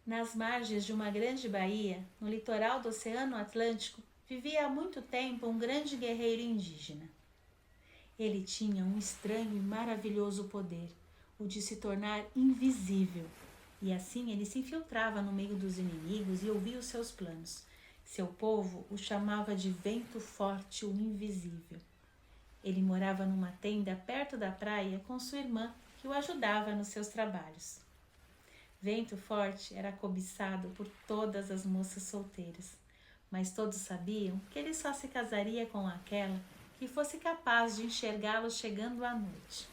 Nas margens de uma grande baía, no litoral do Oceano Atlântico, vivia há muito tempo um grande guerreiro indígena. Ele tinha um estranho e maravilhoso poder, o de se tornar invisível. E assim ele se infiltrava no meio dos inimigos e ouvia os seus planos. Seu povo o chamava de Vento Forte, o Invisível. Ele morava numa tenda perto da praia com sua irmã, que o ajudava nos seus trabalhos. Vento Forte era cobiçado por todas as moças solteiras, mas todos sabiam que ele só se casaria com aquela que fosse capaz de enxergá-lo chegando à noite.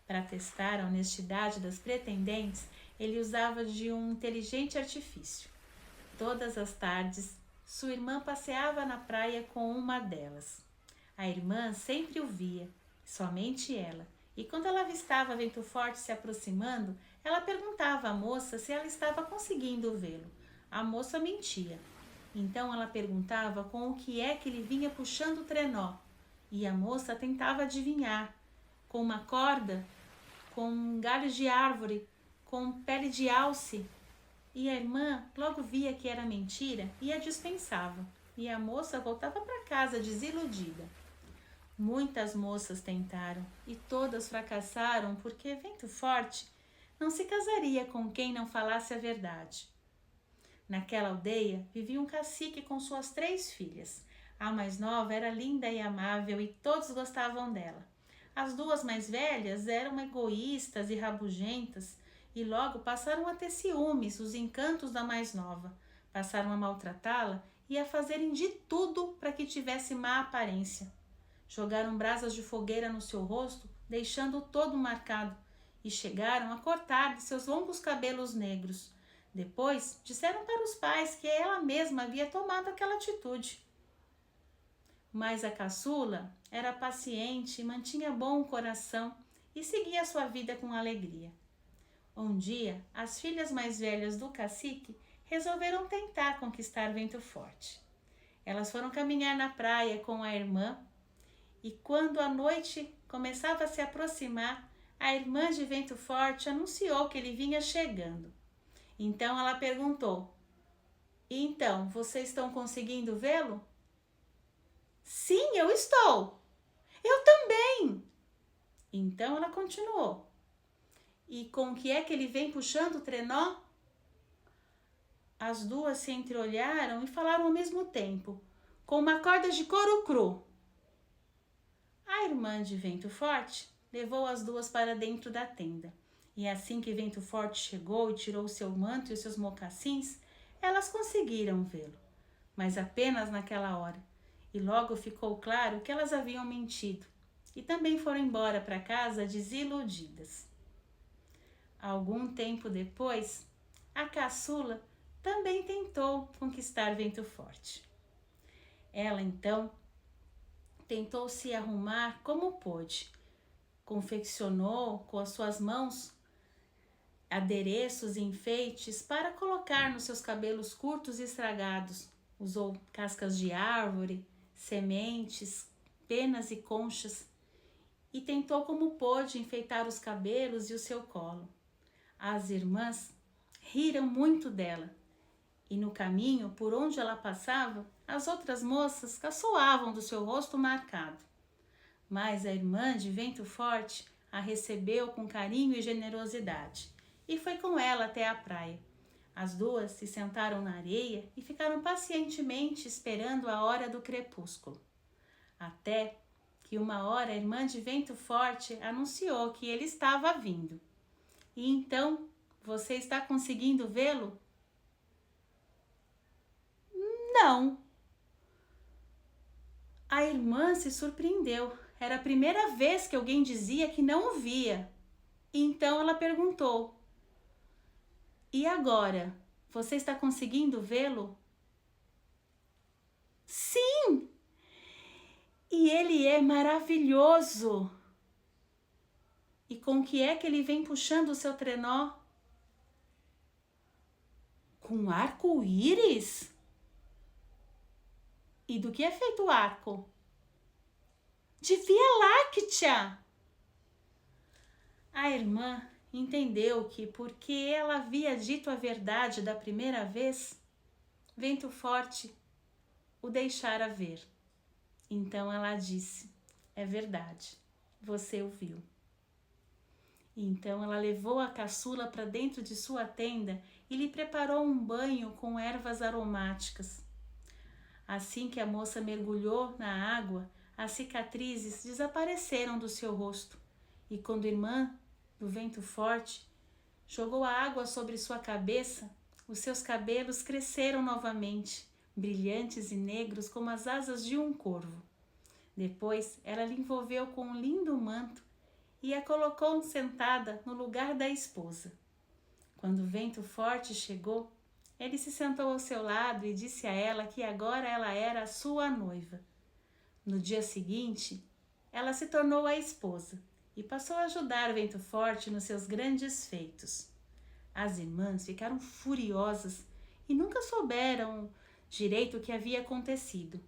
Para testar a honestidade das pretendentes, ele usava de um inteligente artifício. Todas as tardes, sua irmã passeava na praia com uma delas. A irmã sempre o via, somente ela, e quando ela avistava Vento Forte se aproximando, ela perguntava à moça se ela estava conseguindo vê-lo. A moça mentia. Então ela perguntava com o que é que ele vinha puxando o trenó, e a moça tentava adivinhar, com uma corda, com galhos de árvore, com pele de alce. E a irmã logo via que era mentira e a dispensava, e a moça voltava para casa desiludida. Muitas moças tentaram e todas fracassaram porque Vento Forte não se casaria com quem não falasse a verdade. Naquela aldeia vivia um cacique com suas 3 filhas. A mais nova era linda e amável e todos gostavam dela. As 2 mais velhas eram egoístas e rabugentas e logo passaram a ter ciúmes, os encantos da mais nova. Passaram a maltratá-la e a fazerem de tudo para que tivesse má aparência. Jogaram brasas de fogueira no seu rosto, deixando-o todo marcado, e chegaram a cortar de seus longos cabelos negros. Depois, disseram para os pais que ela mesma havia tomado aquela atitude. Mas a caçula era paciente, mantinha bom coração e seguia sua vida com alegria. Um dia, as filhas mais velhas do cacique resolveram tentar conquistar Vento Forte. Elas foram caminhar na praia com a irmã e quando a noite começava a se aproximar, a irmã de Vento Forte anunciou que ele vinha chegando. Então ela perguntou: "Então, vocês estão conseguindo vê-lo?" "Sim, eu estou." "Eu também." Então ela continuou: "E com que é que ele vem puxando o trenó?" As 2 se entreolharam e falaram ao mesmo tempo: "Com uma corda de couro cru." A irmã de Vento Forte levou as 2 para dentro da tenda. E assim que Vento Forte chegou e tirou seu manto e os seus mocassins, elas conseguiram vê-lo, mas apenas naquela hora. E logo ficou claro que elas haviam mentido e também foram embora para casa desiludidas. Algum tempo depois, a caçula também tentou conquistar Vento Forte. Ela então tentou se arrumar como pôde. Confeccionou com as suas mãos adereços e enfeites para colocar nos seus cabelos curtos e estragados. Usou cascas de árvore, sementes, penas e conchas e tentou como pôde enfeitar os cabelos e o seu colo. As irmãs riram muito dela e no caminho por onde ela passava, as outras moças caçoavam do seu rosto marcado. Mas a irmã de Vento Forte a recebeu com carinho e generosidade e foi com ela até a praia. As 2 se sentaram na areia e ficaram pacientemente esperando a hora do crepúsculo. Até que uma hora a irmã de Vento Forte anunciou que ele estava vindo. "E então, você está conseguindo vê-lo?" "Não." A irmã se surpreendeu. Era a primeira vez que alguém dizia que não o via. Então ela perguntou: "E agora, você está conseguindo vê-lo?" "Sim! E ele é maravilhoso." "E com que é que ele vem puxando o seu trenó?" "Com arco-íris?" "E do que é feito o arco?" "De Via Láctea." A irmã entendeu que, porque ela havia dito a verdade da primeira vez, Vento Forte o deixara ver. Então ela disse: é verdade, você o viu. Então ela levou a caçula para dentro de sua tenda e lhe preparou um banho com ervas aromáticas. Assim que a moça mergulhou na água, as cicatrizes desapareceram do seu rosto, e quando a irmã do Vento Forte jogou a água sobre sua cabeça, os seus cabelos cresceram novamente, brilhantes e negros como as asas de um corvo. Depois ela lhe envolveu com um lindo manto e a colocou sentada no lugar da esposa. Quando o Vento Forte chegou, ele se sentou ao seu lado e disse a ela que agora ela era a sua noiva. No dia seguinte, ela se tornou a esposa e passou a ajudar o Vento Forte nos seus grandes feitos. As irmãs ficaram furiosas e nunca souberam direito o que havia acontecido,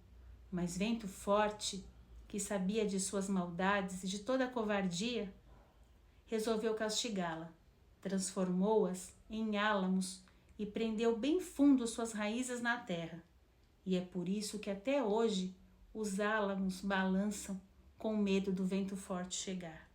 mas Vento Forte, que sabia de suas maldades e de toda a covardia, resolveu castigá-la. Transformou-as em álamos e prendeu bem fundo suas raízes na terra. E é por isso que até hoje os álamos balançam com medo do Vento Forte chegar.